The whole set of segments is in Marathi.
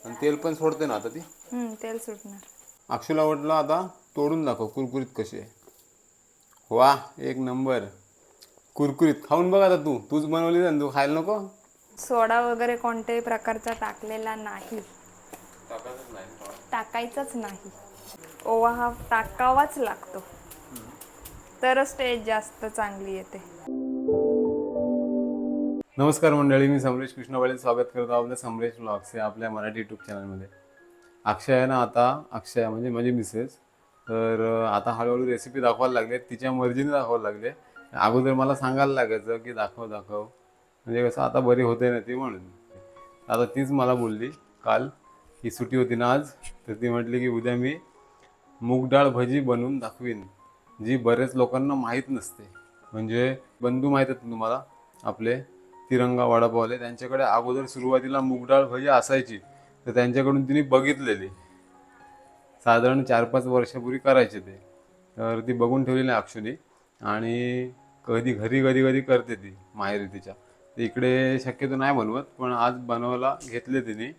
आणि तेल पण सोडते ना आता ती. तेल सुटणार. अक्षूला वाटलं आता तोडून दाखव कुरकुरीत कशी आहे. वा एक नंबर कुरकुरीत. खाऊन बघ आता, तूच बनवली ना, तू खायला नको. सोडा वगैरे कोणत्याही प्रकारचा टाकलेला नाही. टाकायचंच नाही. टाकायचाच नाही. ओवा हा टाकावाच लागतो, तरच टेस्ट जास्त चांगली येते. नमस्कार मंडळी, मी समरेश कृष्णवाळे स्वागत करतो आपल्या समरेश व्लॉग्स या आपल्या मराठी यूट्यूब चॅनलमध्ये. अक्षय आहे ना, आता अक्षय म्हणजे माझी मिसेस, तर आता हळूहळू रेसिपी दाखवायला लागले, तिच्या मर्जीने दाखवायला लागले. अगोदर मला सांगायला लागायचं की दाखव म्हणजे कसं आता बरी होते ना ती, म्हणून. आता तीच मला बोलली काल, ही सुट्टी होती ना आज, तर ती म्हटली की उद्या मी मूग डाळ भजी बनवून दाखवीन, जी बरेच लोकांना माहीत नसते. म्हणजे बंधू माहीत आहेत तुम्हाला आपले तिरंगा वडापावले, त्यांच्याकडे अगोदर सुरुवातीला मूगडाळ भजी असायची, तर त्यांच्याकडून तिने बघितलेली. साधारण 4-5 वर्षापूर्वी करायचे ते, तर ती बघून ठेवली नाही अक्षुनी. आणि कधी कधी करते ती माहेरी तिच्या. तर इकडे शक्यतो नाही बनवत, पण आज बनवायला घेतले तिने.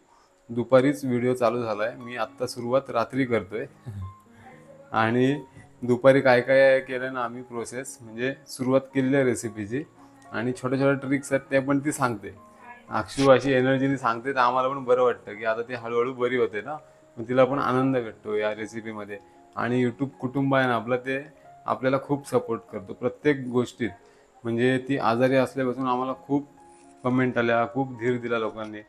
दुपारीच व्हिडिओ चालू झाला आहे, मी आत्ता सुरुवात रात्री करतोय. आणि दुपारी काय काय केलं ना आम्ही प्रोसेस, म्हणजे सुरुवात केलेली आहे रेसिपीची, आणि छोट्या छोट्या ट्रिक्स आहेत ते पण ती सांगते. अक्षू अशी एनर्जीने सांगते, तर आम्हाला पण बरं वाटतं की आता ती हळूहळू बरी होते ना, मग तिला पण आनंद भेटतो या रेसिपीमध्ये. आणि यूट्यूब कुटुंब आहे ना आपलं, ते आपल्याला खूप सपोर्ट करतो प्रत्येक गोष्टीत. म्हणजे ती आजारी असल्यापासून आम्हाला खूप कमेंट आल्या, खूप धीर दिला लोकांनी.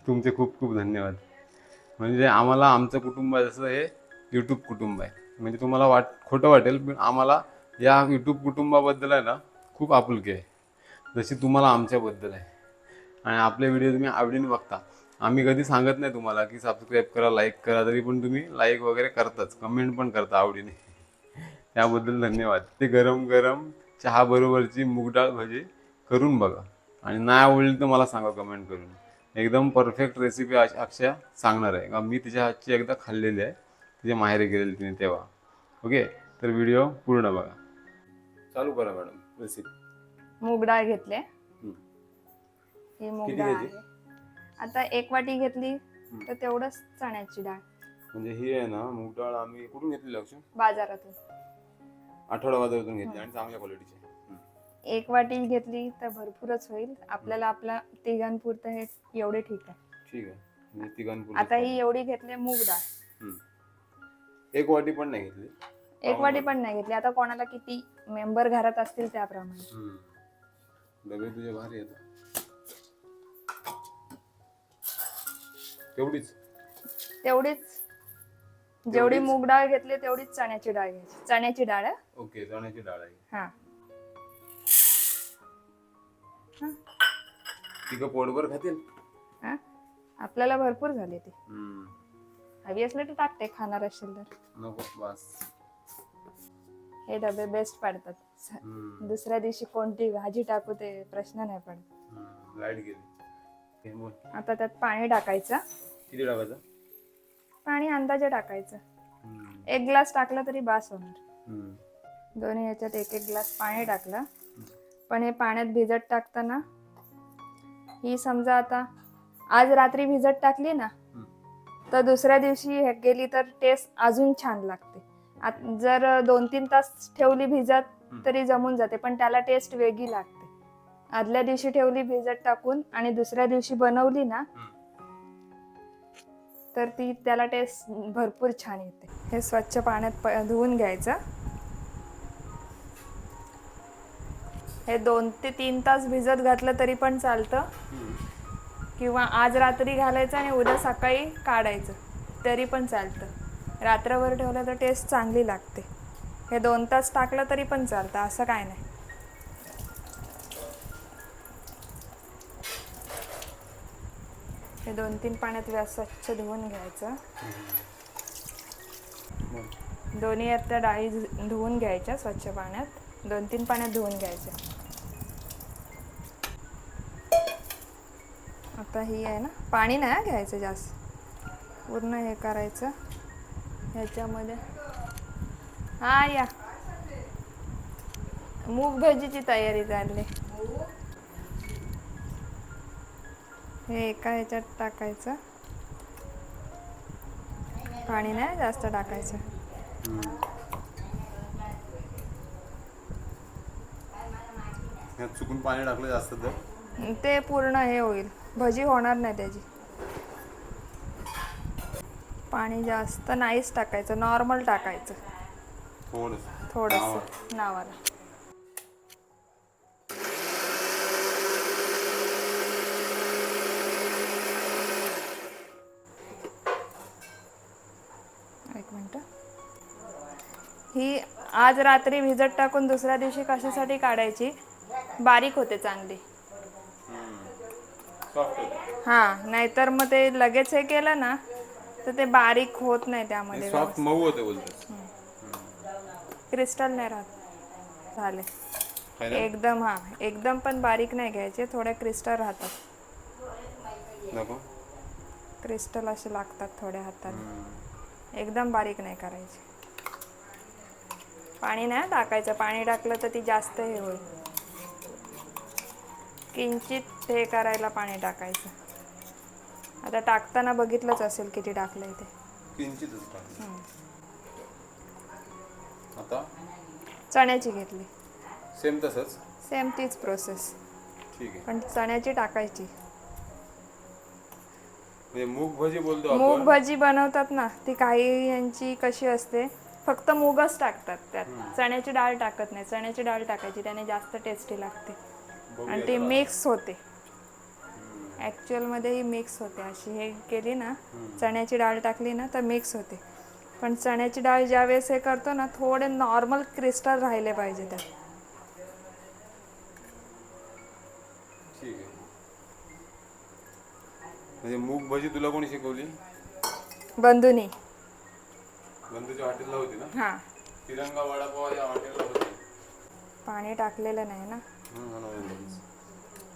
तुमचे खूप खूप धन्यवाद. म्हणजे आम्हाला आमचं कुटुंब जसं हे यूट्यूब कुटुंब आहे. म्हणजे तुम्हाला खोटं वाटेल, पण आम्हाला या यूट्यूब कुटुंबाबद्दल आहे ना खूप आपुलकी आहे, जशी तुम्हाला आमच्याबद्दल आहे. आणि आपले व्हिडिओ तुम्ही आवडीने बघता. आम्ही कधी सांगत नाही तुम्हाला की सबस्क्राईब करा, लाईक करा, तरी पण तुम्ही लाईक वगैरे करताच, कमेंट पण करता आवडीने. त्याबद्दल धन्यवाद. ते गरम गरम चहाबरोबरची मूगडाळ भजी करून बघा, आणि नाही आवडली तर मला सांगा कमेंट करून. एकदम परफेक्ट रेसिपी अक्षय सांगणार आहे का, मी तिच्या हातची एकदा खाल्लेली आहे, तिच्या माहेरी गेलेली तिने तेव्हा. ओके, तर व्हिडिओ पूर्ण बघा. चालू करा मॅडम रेसिपी. मूग डाळ घेतले, ही मूग किती डाळ घ्यायची? आहे. आता 1 वाटी घेतली तर तेवढंच चण्याची डाळ. म्हणजे ही आहे ना मूग डाळ आम्ही कुठून घेतली लक्ष? बाजारातून. आठवडा बाजारातून घेतली, आणि चांगल्या क्वालिटीची. 1 वाटी घेतली तर भरपूरच होईल आपल्याला, आपल्या तिघांपुरतं हे एवढे ठीक आहे. ठीक आहे, म्हणजे तिघांपुरतं. आता ही एवढी घेतली मूग डाळ. 1 वाटी पण नाही घेतली? 1 वाटी पण नाही घेतली. आता कोणाला किती मेंबर घरात असतील त्याप्रमाणे. डबे तुझे भारी आहेत. तेवढीच जेवढी मूग डाळ घेतली तेवढीच चण्याची डाळ घ्यायची. चण्याची डाळ. ओके, चण्याची डाळ आहे. हा. ती का पोटभर खातील? आपल्याला भरपूर झाली ती. हवी असले तर टाकते, खाणार असेल तर. नको बस. हे डबे बेस्ट पडतात. दुसऱ्या दिवशी कोणती भाजी टाकू ते प्रश्न नाही पडत. लाईट गेली. आता त्यात पाणी टाकायचं. किती टाकायचं? पाणी अंदाजे टाकायचं. 1 ग्लास टाकला तरी बास होणार. दोन्ही याच्यात 1-1 ग्लास पाणी टाकलं. पण हे पाण्यात भिजत टाकताना ही समजा आता आज रात्री भिजत टाकली ना, तर दुसऱ्या दिवशी गेली तर टेस्ट अजून छान लागते. जर 2-3 तास ठेवली भिजत तरी जमून जाते, पण त्याला टेस्ट वेगळी लागते. आदल्या दिवशी ठेवली भिजत टाकून आणि दुसऱ्या दिवशी बनवली ना, तर ती त्याला टेस्ट भरपूर छान येते. हे स्वच्छ पाण्यात धुवून घ्यायचं. हे 2 ते 3 तास भिजत घातलं तरी पण चालतं, किंवा आज रात्री घालायचं आणि उद्या सकाळी काढायचं तरी पण चालतं. रात्रभर ठेवलं तर टेस्ट चांगली लागते. हे 2 तास टाकलं तरी पण चालतं, असं काय नाही. हे 2-3 पाण्यात स्वच्छ धुवून घ्यायचं. दोन्ही त्या डाळी धुवून घ्यायच्या स्वच्छ पाण्यात, 2-3 पाण्यात धुवून घ्यायच्या. आता ही आहे ना, पाणी नाही घ्यायचं जास्त, पूर्ण हे करायचं ह्याच्यामध्ये. हा या, मूग भजीची तयारी चालली. हे एका ह्याच्यात टाकायचं. पाणी नाही जास्त टाकायचं. ह्यात चुकून पाणी टाकलं जास्त तर ते पूर्ण हे होईल, भजी होणार नाही त्याची. पाणी जास्त नाहीच टाकायचं, नॉर्मल टाकायचं थोडंसं नावाला. एक मिनिट. ही आज रात्री भिजत टाकून दुसऱ्या दिवशी कशासाठी काढायची, बारीक होते चांगली. हां, नाहीतर मग ते लगेच हे केलं ना तर ते बारीक होत नाही त्यामध्ये. सॉफ्ट मऊ होते बोलतात. क्रिस्टल नाही राहत. झाले एकदम. हां, एकदम पण बारीक नाही घ्यायचे, थोडे क्रिस्टल राहतात. क्रिस्टल असे लागतात थोड्या हाताने, एकदम बारीक नाही करायचे. पाणी नाही टाकायचं, पाणी टाकलं तर ती जास्त हे होईल. किंचित हे करायला पाणी टाकायचं. आता टाकताना बघितलंच असेल किती टाकलंय ते. किंचितच टाक. आता चण्याची घेतली, सेम तसंच. सेम तीच प्रोसेस, ठीक आहे. पण चण्याची टाकायची. म्हणजे मूग भजी बोलतो आपण. मूग भजी बनवतात ना, ती काही यांची कशी असते, फक्त मूगच टाकतात त्यात, चण्याची डाळ टाकत नाही. चण्याची डाळ टाकायची, त्याने जास्त टेस्टी लागते आणि ती मिक्स होते. ॲक्च्युअलमध्ये ही मिक्स होते. अशी हे केली ना, चण्याची डाळ टाकली ना तर मिक्स होते. पण चण्याची डाळ ज्या वेळेस हे करतो ना, थोडे नॉर्मल क्रिस्टल राहिले पाहिजे त्यात. ठीक आहे. म्हणजे मूग भजी तुला कोणी शिकवली? बंधुनी. बंधूच्या हॉटेलला होती ना? हां. तिरंगा वडापाव या हॉटेलला होती. पाणी टाकलेलं नाही ना.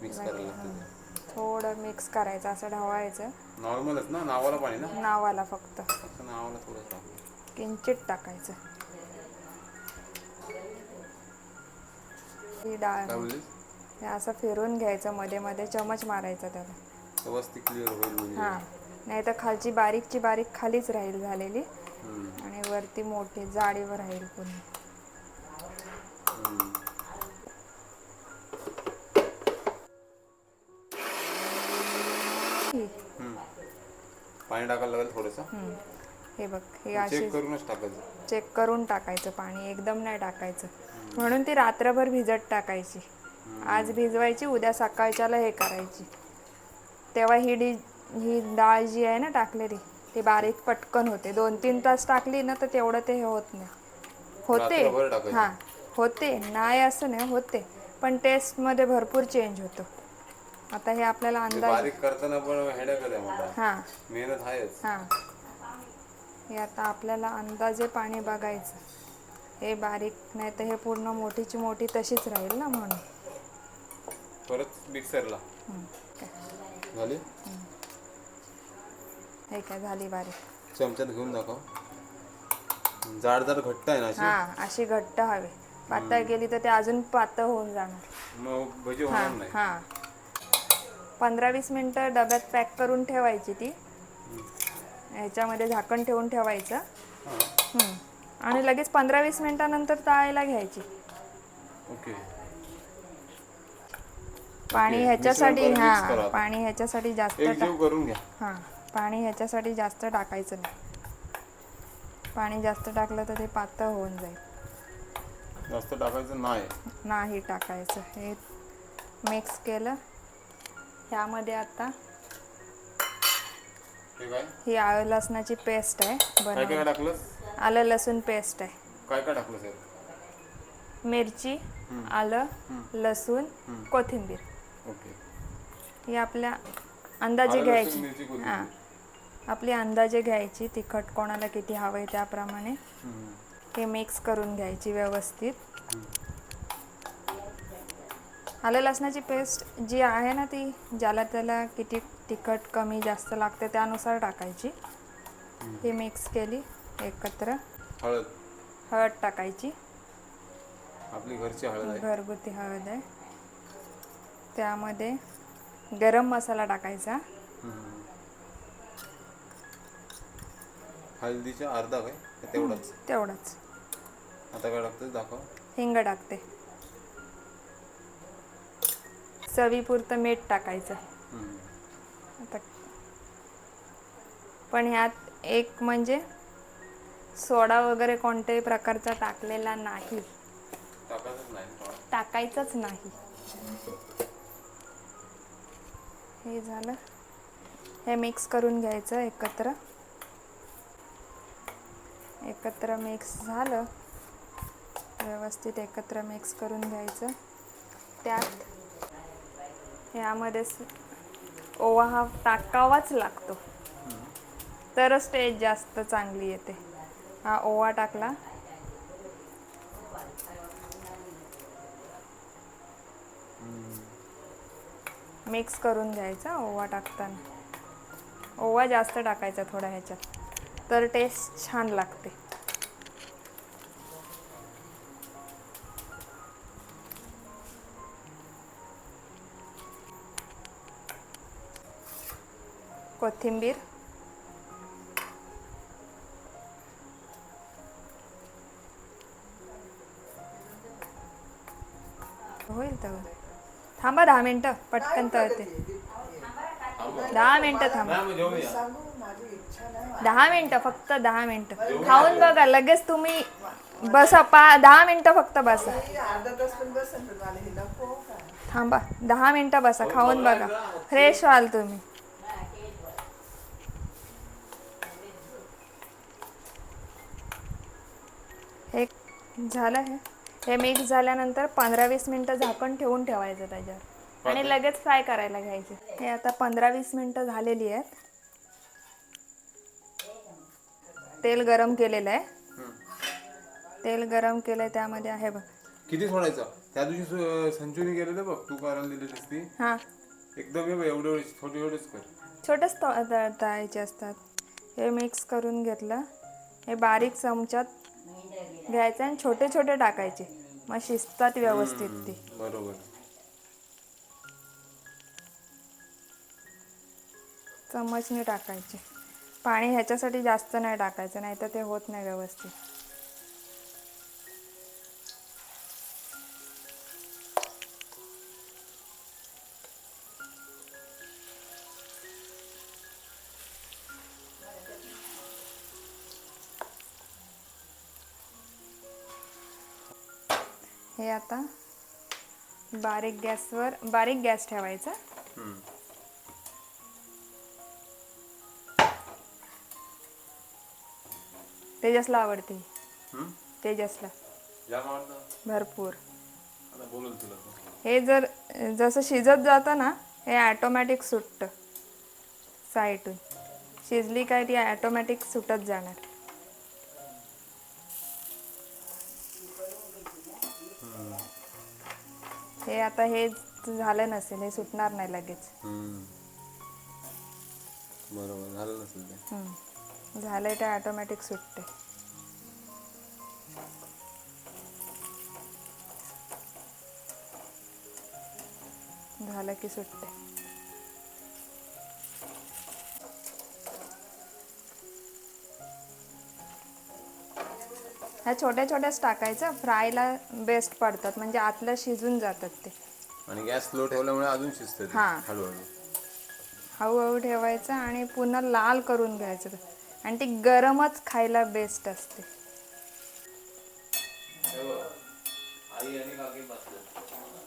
मिक्स करायला लागतं. थोडं मिक्स करायचं, असं ढवळायचं. नॉर्मलच ना, नावाला पाणी ना? नावाला फक्त नावाला थोडं टाकलं. किंचित टाकायचं. ही डाळ हे असं फिरून घ्यायचं, मध्ये मध्ये चमच मारायचा त्याला. व्यवस्थित क्लिअर होईल. हां, नाही तर खालची बारीकची बारीक खालीच राहील झालेली आणि वरती मोठी जाडीवर राहील पूर्ण. पाणी टाकायला लागेल थोडंसं. हे बघ, हे अशी चेक करूनच टाकायचं. चेक करून टाकायचं पाणी, एकदम नाही टाकायचं. म्हणून ती रात्रभर भिजत टाकायची. आज भिजवायची, उद्या सकाळच्याला हे करायची. तेव्हा ही डाळ जी आहे ना टाकलेली, ती बारीक पटकन होते. 2-3 तास टाकली ना तर तेवढं ते हे होत नाही. होते, हां होते, नाही असं नाही, होते, पण टेस्टमध्ये भरपूर चेंज होतो. आता हे आपल्याला अंदाज बारीक करताना पण हेडेक आहे मला. हां, मेहनत आहेच. हां. हे आता आपल्याला अंदाजे पाणी बघायचं. हे बारीक नाही तर हे पूर्ण मोठीची मोठी तशीच राहील ना, म्हणून. परत मिक्सरला झाली. हे काय झाली बारीक. चमच्यात घेऊन दाखव. जाड जाड घट्ट आहे ना अशी. हां, अशी घट्ट हवी. पातळ गेली तर ते अजून पातळ होऊन जाणार. मग भजी होणार नाही. हां, 15-20 मिनटं डब्यात पॅक करून ठेवायची ती. ह्याच्यामध्ये झाकण ठेवून ठेवायचं आणि लगेच 15-20 मिनटानंतर तळायला घ्यायची. ओके. पाणी ह्याच्यासाठी, हां, पाणी ह्याच्यासाठी जास्त करून घ्या. हां, पाणी ह्याच्यासाठी जास्त टाकायचं नाही. पाणी जास्त टाकलं तर ते पातळ होऊन जाईल. जास्त टाकायचं नाही टाकायचं. हे मिक्स केलं. ह्यामध्ये आता ही आलं लसणाची पेस्ट आहे. काय टाकलं? आलं लसूण पेस्ट आहे. काय काय टाकलं सर? मिरची, आलं, लसूण, कोथिंबीर. ओके. ही आपल्या अंदाजे घ्यायची. हां, आपली अंदाजे घ्यायची. तिखट कोणाला किती हवं आहे त्याप्रमाणे हे मिक्स करून घ्यायची व्यवस्थित. आलं लसणाची पेस्ट जी आहे ना, ती ज्याला त्याला किती तिखट कमी जास्त लागते त्यानुसार टाकायची. ही मिक्स केली एकत्र. हळद टाकायची. आपली घरची हळद आहे, घरगुती हळद आहे. त्यामध्ये गरम मसाला टाकायचा. हळदीच्या अर्धा काय का तेवढाच? तेवढाच. आता काय टाकतोस दाखव. हिंग टाकते. चवीपुरतं मीठ टाकायचं. आता पण ह्यात एक म्हणजे सोडा वगैरे कोणत्याही प्रकारचा टाकलेला नाही. टाकायचंच नाही थोडा. टाकायचंच नाही. हे झालं. हे मिक्स करून घ्यायचं एकत्र. एकत्र मिक्स झालं, व्यवस्थित एकत्र मिक्स करून घ्यायचं. त्यात यामध्ये ओवा हा टाकावाच लागतो, तरच टेस्ट जास्त चांगली येते. हा ओवा टाकला. मिक्स करून घ्यायचा ओवा टाकताना. ओवा जास्त टाकायचा थोडा ह्याच्यात, तर टेस्ट छान लागते. कोथिंबीर, होईल तर थांबा 10 मिनटं, पटकन तळते. 10 मिनटं थांबा. 10 मिनटं, फक्त 10 मिनटं. खाऊन बघा लगेच तुम्ही बसा. 10 मिनटं फक्त बसा. थांबा 10 मिनटं बसा, खाऊन बघा, फ्रेश व्हाल तुम्ही. हे झालं. हे मिक्स झाल्यानंतर 15-20 मिनटं झाकण ठेवून ठेवायचं त्याच्यावर आणि लगेच फ्राय करायला घ्यायचे. हे आता 15-20 मिनटं झालेली आहेत. तेल गरम केलेलं आहे. तेल गरम केलंय, त्यामध्ये आहे बघ. किती सोडायचं? त्या दिवशी संचुरी केलेलं बघ, तू करायला दिलेलीस ती. हां, एकदम एवढे छोटे छोटेच कर. छोटेच तळायचे असतात. हे मिक्स करून घेतलं. हे बारीक चमच्यात घ्यायचं आणि छोटे छोटे टाकायचे, मग शिजतात व्यवस्थित ते. बरोबर. चम्मचने टाकायचे. पाणी ह्याच्यासाठी जास्त नाही टाकायचं, नाही तर ते होत नाही व्यवस्थित. हे आता बारीक गॅस ठेवायचा. तेजसला आवडते. तेजसला भरपूर. हे जसं शिजत जातं ना, हे ॲटोमॅटिक सुटतं साईडून. शिजली काय ती ॲटोमॅटिक सुटत जाणार. हे आता हे झालं नसेल, हे सुटणार नाही लगेच. बरोबर, झालं नसेल ते. झालंय ते ॲटोमॅटिक सुटते. झालं की सुटते. ह्या छोट्या छोट्याच टाकायचं, फ्रायला बेस्ट पडतात, म्हणजे आतलं शिजून जातात ते. आणि गॅस स्लो ठेवल्यामुळे अजून शिजते ते हळूहळू. हळूहळू ठेवायचं आणि पुन्हा लाल करून घ्यायचं. आणि ती गरमच खायला बेस्ट असते.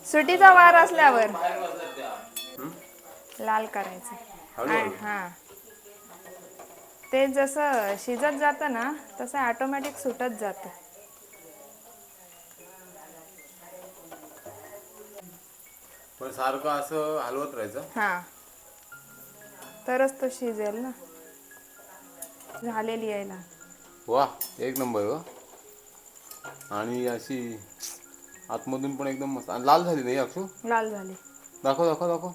सुटीचा वार असल्यावर लाल करायचं. हां, ते जसं शिजत जातं ना, तसं ॲटोमॅटिक सुटत जातं. पण सारखं असं हलवत राहायचं. हां, तरच तो शिजेल ना. झालेली आहे ना. वा, एक नंबर व. आणि अशी आतमधून पण एकदम मस्त. आणि लाल झाली नाही अक्षू? लाल झाली. दाखव दाखव दाखव.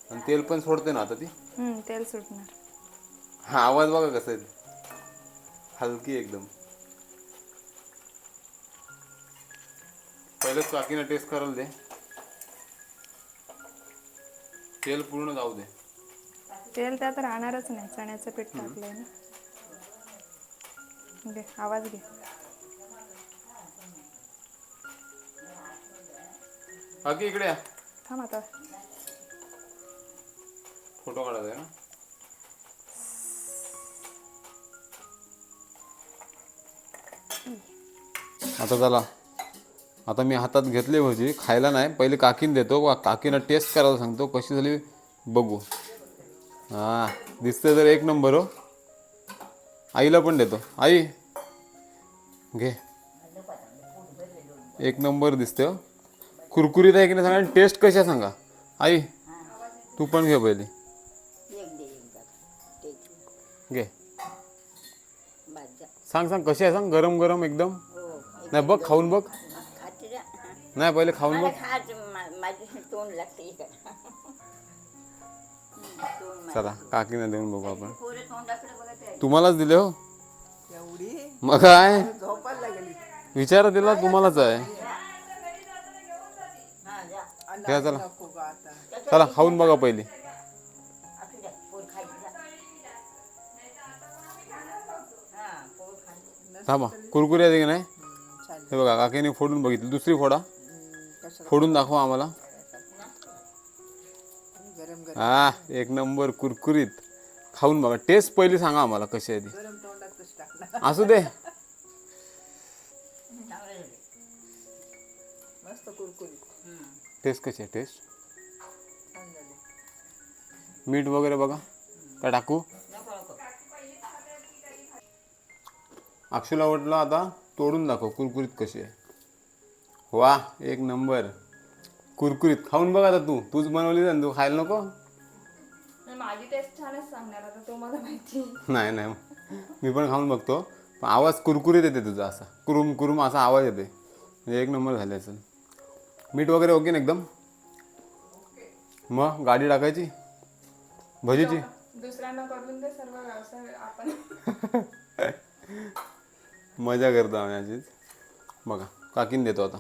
आणि तेल पण सोडते ना आता ती. तेल सुटणार. हा, आवाज बघा कसं आहे, हलकी एकदम. पहिलेच काकीना टेस्ट करायला दे. तेल पूर्ण जाऊ दे. तेल त्यात राहणारच नाही, चण्याचं पीठ टाकलंय ना. घे आवाज घे. काकी इकडे या. थांब आता. फोटो काढायचा आहे ना. आता चला, आता मी हातात घेतली भजी, खायला नाही, पहिले काकीन देतो, काकीनं टेस्ट करायला सांगतो कशी झाली बघू. हा दिसते तर एक नंबर हो. आईला पण देतो. आई घे, एक नंबर दिसते हो. कुरकुरीत आहे की नाही सांगा, टेस्ट कशी आहे सांगा. आई तू पण घे पहिले. घे, सांग सांग कशी आहे सांग. गरम गरम एकदम. नाही बघ खाऊन बघ. नाही पहिले खाऊन बघ. चला काकीने देऊन बघू आपण. तुम्हालाच दिले हो. मग काय विचारा दिला तुम्हालाच आहे. घ्या चला. चला खाऊन बघा पहिले. थांबा, कुरकुरी आहे की नाही हे बघा. काकीने फोडून बघितली. दुसरी फोडा, फोडून दाखवा आम्हाला. हा एक नंबर कुरकुरीत. खाऊन बघा, टेस्ट पहिली सांगा आम्हाला कशी आहे ती. असू दे. टेस्ट कशी आहे टेस्ट. मीठ वगैरे बघा काय टाकू. अक्षुला वाटलं आता तोडून दाखव कुरकुरीत कशी आहे. वा एक नंबर कुरकुरीत. खाऊन बघ आता. तूच बनवली ना, तू खायला नको. माझी टेस्ट छानच सांगणार आता, तो मला माहिती. नाही नाही मी पण खाऊन बघतो. पण आवाज कुरकुरीत येते तुझा, असा कुरुम कुरुम असा आवाज येते. म्हणजे एक नंबर झाले असेल. मीठ वगैरे ओके ना एकदम. मग गाडी टाकायची भजीची. दुसऱ्यांना करून दे सर्व व्यवसाय आपण. मजा करतो आम्ही अशीच. बघा काकीन देतो आता.